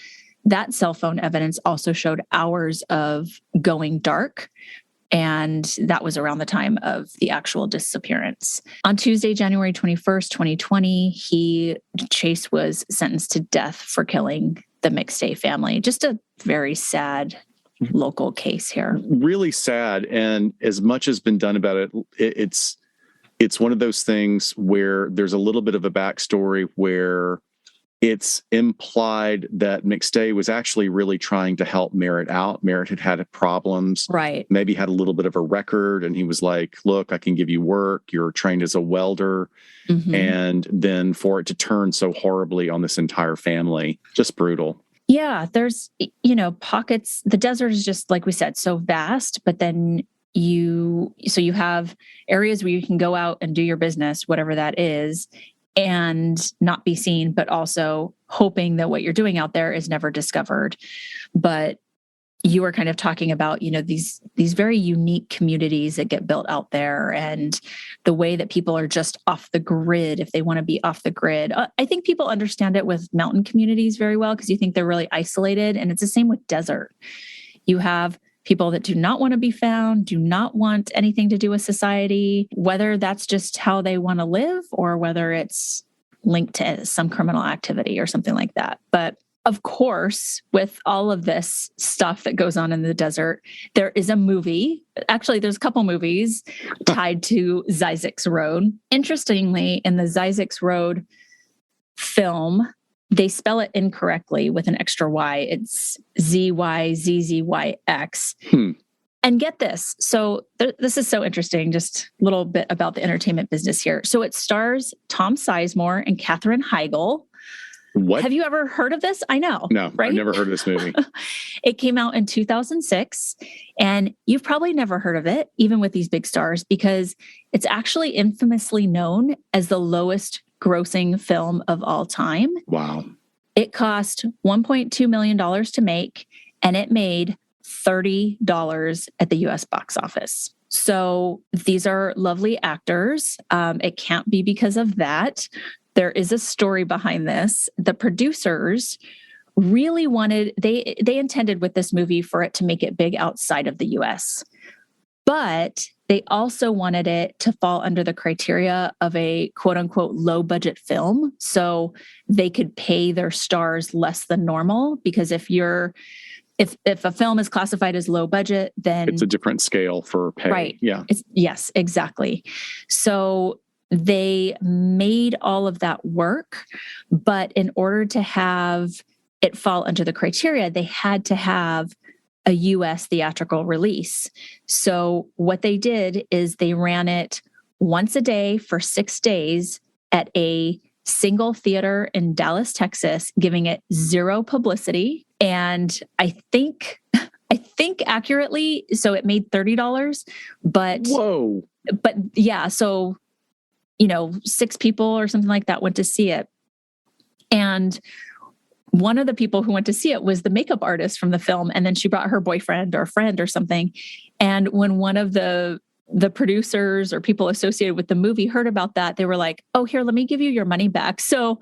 Speaker 2: That cell phone evidence also showed hours of going dark, and that was around the time of the actual disappearance. On Tuesday, January 21st, 2020, Chase was sentenced to death for killing the McStay family. Just a very sad local case here.
Speaker 1: Really sad. And as much has been done about it, it's one of those things where there's a little bit of a backstory where it's implied that McStay was actually really trying to help Merritt out. Merritt had problems,
Speaker 2: right?
Speaker 1: Maybe had a little bit of a record, and he was like, look, I can give you work. You're trained as a welder. Mm-hmm. And then for it to turn so horribly on this entire family, just brutal.
Speaker 2: Yeah, there's, pockets. The desert is just, like we said, so vast, but then you have areas where you can go out and do your business, whatever that is, and not be seen, but also hoping that what you're doing out there is never discovered. But you were kind of talking about, these very unique communities that get built out there, and the way that people are just off the grid if they want to be off the grid. I think people understand it with mountain communities very well because you think they're really isolated, and it's the same with desert. You have people that do not want to be found, do not want anything to do with society, whether that's just how they want to live or whether it's linked to some criminal activity or something like that. But of course, with all of this stuff that goes on in the desert, there is a movie. Actually, there's a couple movies tied to Zzyzx Road. Interestingly, in the Zzyzx Road film, they spell it incorrectly with an extra Y. It's ZYZZYX. And get this. So this is so interesting. Just a little bit about the entertainment business here. So it stars Tom Sizemore and Katherine Heigl.
Speaker 1: What?
Speaker 2: Have you ever heard of this? I know.
Speaker 1: No,
Speaker 2: right?
Speaker 1: I've never heard of this movie.
Speaker 2: It came out in 2006, and you've probably never heard of it, even with these big stars, because it's actually infamously known as the lowest grossing film of all time.
Speaker 1: Wow.
Speaker 2: It cost $1.2 million to make, and it made $30 at the US box office. So these are lovely actors. It can't be because of that. There is a story behind this. The producers really they intended with this movie for it to make it big outside of the US. But they also wanted it to fall under the criteria of a quote unquote low budget film. So they could pay their stars less than normal, because if a film is classified as low budget, then
Speaker 1: it's a different scale for pay.
Speaker 2: Right.
Speaker 1: Yeah.
Speaker 2: Yes, exactly. So they made all of that work, but in order to have it fall under the criteria, they had to have a US theatrical release. So what they did is they ran it once a day for 6 days at a single theater in Dallas, Texas, giving it zero publicity. And I think accurately, so it made $30, but
Speaker 1: whoa.
Speaker 2: But yeah, so 6 people or something like that went to see it. And one of the people who went to see it was the makeup artist from the film. And then she brought her boyfriend or friend or something. And when one of the producers or people associated with the movie heard about that, they were like, oh, here, let me give you your money back. So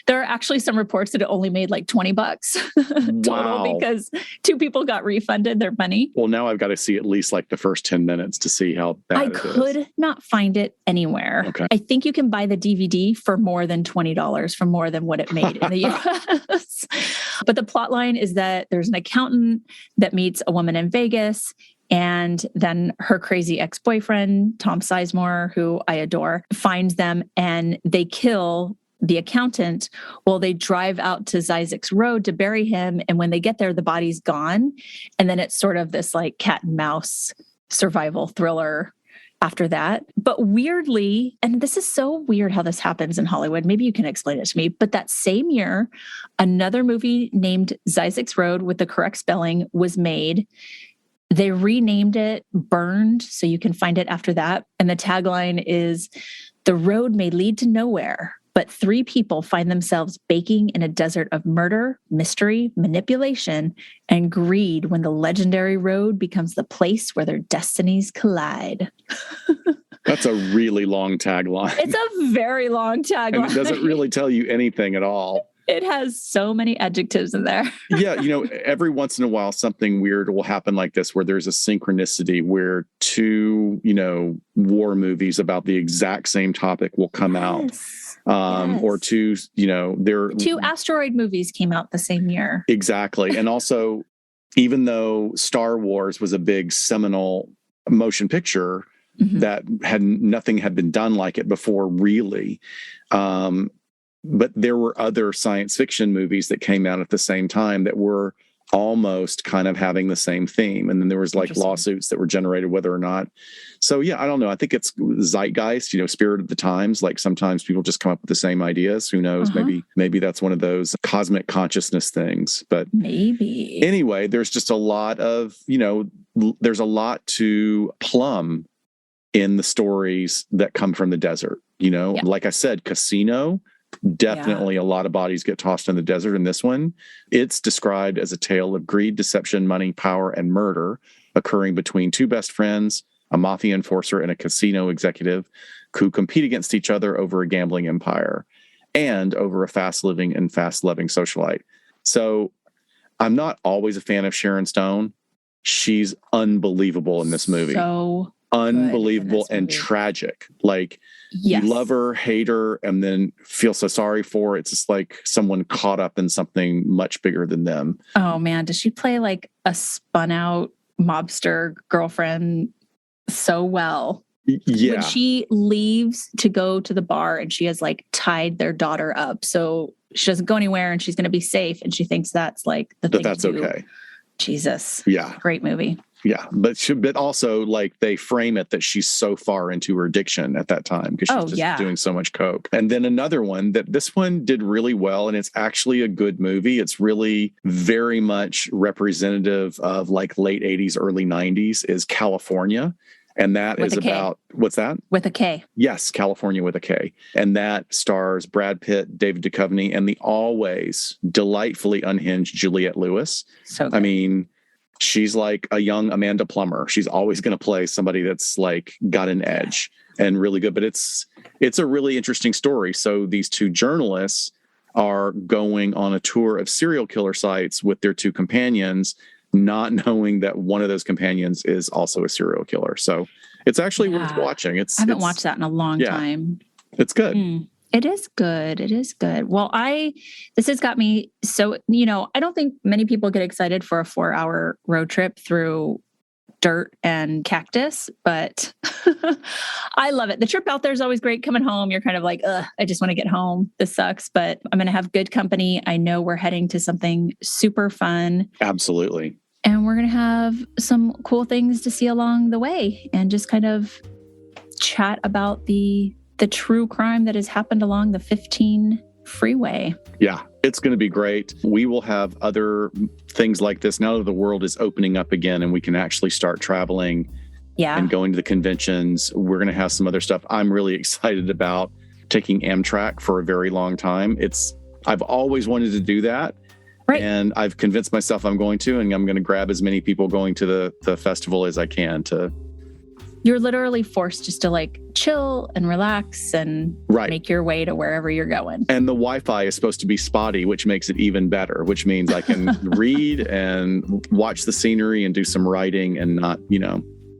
Speaker 2: there are actually some reports that it only made like $20 total.
Speaker 1: Wow.
Speaker 2: Because 2 people got refunded their money.
Speaker 1: Well, now I've got to see at least like the first 10 minutes to see how bad
Speaker 2: I
Speaker 1: it is.
Speaker 2: could not find it anywhere.
Speaker 1: Okay.
Speaker 2: I think you can buy the DVD for more than $20, for more than what it made in the US. But the plot line is that there's an accountant that meets a woman in Vegas, and then her crazy ex-boyfriend, Tom Sizemore, who I adore, finds them, and they kill the accountant. Well, they drive out to Zzyzx Road to bury him. And when they get there, the body's gone. And then it's sort of this like cat and mouse survival thriller after that. But weirdly, and this is so weird how this happens in Hollywood, maybe you can explain it to me, but that same year, another movie named Zzyzx Road with the correct spelling was made. They renamed it Burned, so you can find it after that. And the tagline is, "The road may lead to nowhere, but 3 people find themselves baking in a desert of murder, mystery, manipulation, and greed when the legendary road becomes the place where their destinies collide."
Speaker 1: That's a really long tagline.
Speaker 2: It's a very long tagline.
Speaker 1: And it doesn't really tell you anything at all.
Speaker 2: It has so many adjectives in there.
Speaker 1: Yeah, every once in a while, something weird will happen like this, where there's a synchronicity where 2, war movies about the exact same topic will come out.
Speaker 2: Yes.
Speaker 1: Or 2, there
Speaker 2: 2 asteroid movies came out the same year.
Speaker 1: Exactly. And also, even though Star Wars was a big seminal motion picture that nothing had been done like it before, really. But there were other science fiction movies that came out at the same time that were almost kind of having the same theme. And then there was like lawsuits that were generated, whether or not. So yeah, I don't know. I think it's zeitgeist, spirit of the times. Like sometimes people just come up with the same ideas. Who knows? Maybe that's one of those cosmic consciousness things. But
Speaker 2: maybe
Speaker 1: anyway, there's just a lot of, there's a lot to plumb in the stories that come from the desert. Like I said, Casino. Definitely a lot of bodies get tossed in the desert in this one. It's described as a tale of greed, deception, money, power, and murder occurring between 2 best friends, a mafia enforcer and a casino executive who compete against each other over a gambling empire and over a fast-living and fast-loving socialite. So I'm not always a fan of Sharon Stone. She's unbelievable in this movie.
Speaker 2: So
Speaker 1: unbelievable and tragic. Like, you love her, hate her, and then feel so sorry for her. It's just like someone caught up in something much bigger than them.
Speaker 2: Oh man, does she play like a spun out mobster girlfriend so well?
Speaker 1: Yeah.
Speaker 2: When she leaves to go to the bar and she has like tied their daughter up so she doesn't go anywhere and she's going to be safe, and she thinks that's like the thing
Speaker 1: that's
Speaker 2: to do.
Speaker 1: Okay.
Speaker 2: Jesus.
Speaker 1: Yeah.
Speaker 2: Great movie.
Speaker 1: Yeah, but also like they frame it that she's so far into her addiction at that time because she's just doing so much coke. And then another one that this one did really well, and it's actually a good movie. It's really very much representative of like late 80s, early 90s is California. And that is about, what's that?
Speaker 2: With a K.
Speaker 1: Yes, California with a K. And that stars Brad Pitt, David Duchovny, and the always delightfully unhinged Juliette Lewis.
Speaker 2: So good.
Speaker 1: I mean, she's like a young Amanda Plummer. She's always going to play somebody that's like got an edge and really good. But it's a really interesting story. So these 2 journalists are going on a tour of serial killer sites with their 2 companions, not knowing that one of those companions is also a serial killer. So it's actually worth watching. I
Speaker 2: haven't watched that in a long time.
Speaker 1: It's good.
Speaker 2: It is good. It is good. Well, this has got me so, I don't think many people get excited for a 4-hour road trip through dirt and cactus, but I love it. The trip out there is always great. Coming home, you're kind of like, I just want to get home. This sucks, but I'm going to have good company. I know we're heading to something super fun.
Speaker 1: Absolutely.
Speaker 2: And we're going to have some cool things to see along the way and just kind of chat about the true crime that has happened along the 15 freeway.
Speaker 1: Yeah, it's going to be great. We will have other things like this now that the world is opening up again and we can actually start traveling and going to the conventions. We're going to have some other stuff. I'm really excited about taking Amtrak for a very long time. I've always wanted to do that. Right. And I've convinced myself I'm going to, and I'm going to grab as many people going to the festival as I can to.
Speaker 2: You're literally forced just to like chill and relax and make your way to wherever you're going.
Speaker 1: And the Wi-Fi is supposed to be spotty, which makes it even better, which means I can read and watch the scenery and do some writing and not,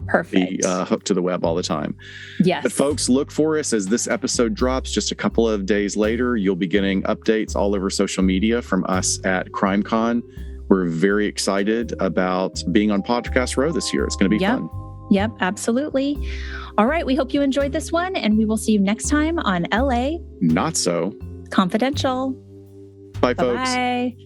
Speaker 2: Perfect.
Speaker 1: be hooked to the web all the time.
Speaker 2: Yes.
Speaker 1: But folks, look for us as this episode drops just a couple of days later. You'll be getting updates all over social media from us at CrimeCon. We're very excited about being on Podcast Row this year. It's going to be fun.
Speaker 2: Yep, absolutely. All right. We hope you enjoyed this one, and we will see you next time on LA
Speaker 1: Not So
Speaker 2: Confidential.
Speaker 1: Bye, folks.
Speaker 2: Bye.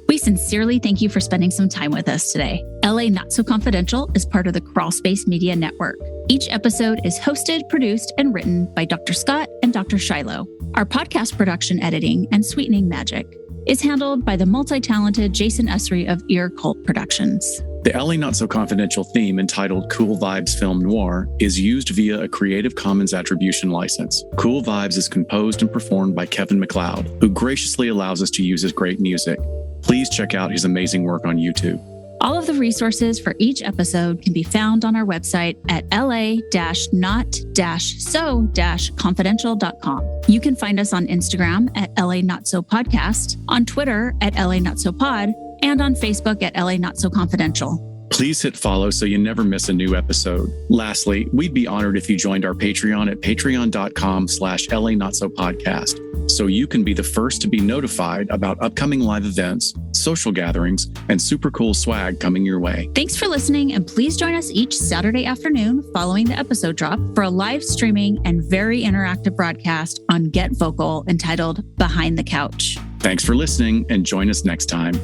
Speaker 2: We sincerely thank you for spending some time with us today. LA Not So Confidential is part of the Crawlspace Media Network. Each episode is hosted, produced, and written by Dr. Scott and Dr. Shiloh. Our podcast production editing and sweetening magic is handled by the multi-talented Jason Usry of Ear Cult Productions.
Speaker 1: The LA Not So Confidential theme, entitled Cool Vibes Film Noir, is used via a Creative Commons Attribution license. Cool Vibes is composed and performed by Kevin MacLeod, who graciously allows us to use his great music. Please check out his amazing work on YouTube.
Speaker 2: All of the resources for each episode can be found on our website at la-not-so-confidential.com. You can find us on Instagram at LA Not So Podcast, on Twitter at LA Not So Pod, and on Facebook at LA Not So Confidential.
Speaker 1: Please hit follow so you never miss a new episode. Lastly, we'd be honored if you joined our Patreon at patreon.com/LA Not So Podcast, so you can be the first to be notified about upcoming live events, social gatherings, and super cool swag coming your way.
Speaker 2: Thanks for listening, and please join us each Saturday afternoon following the episode drop for a live streaming and very interactive broadcast on Get Vocal entitled Behind the Couch.
Speaker 1: Thanks for listening, and join us next time.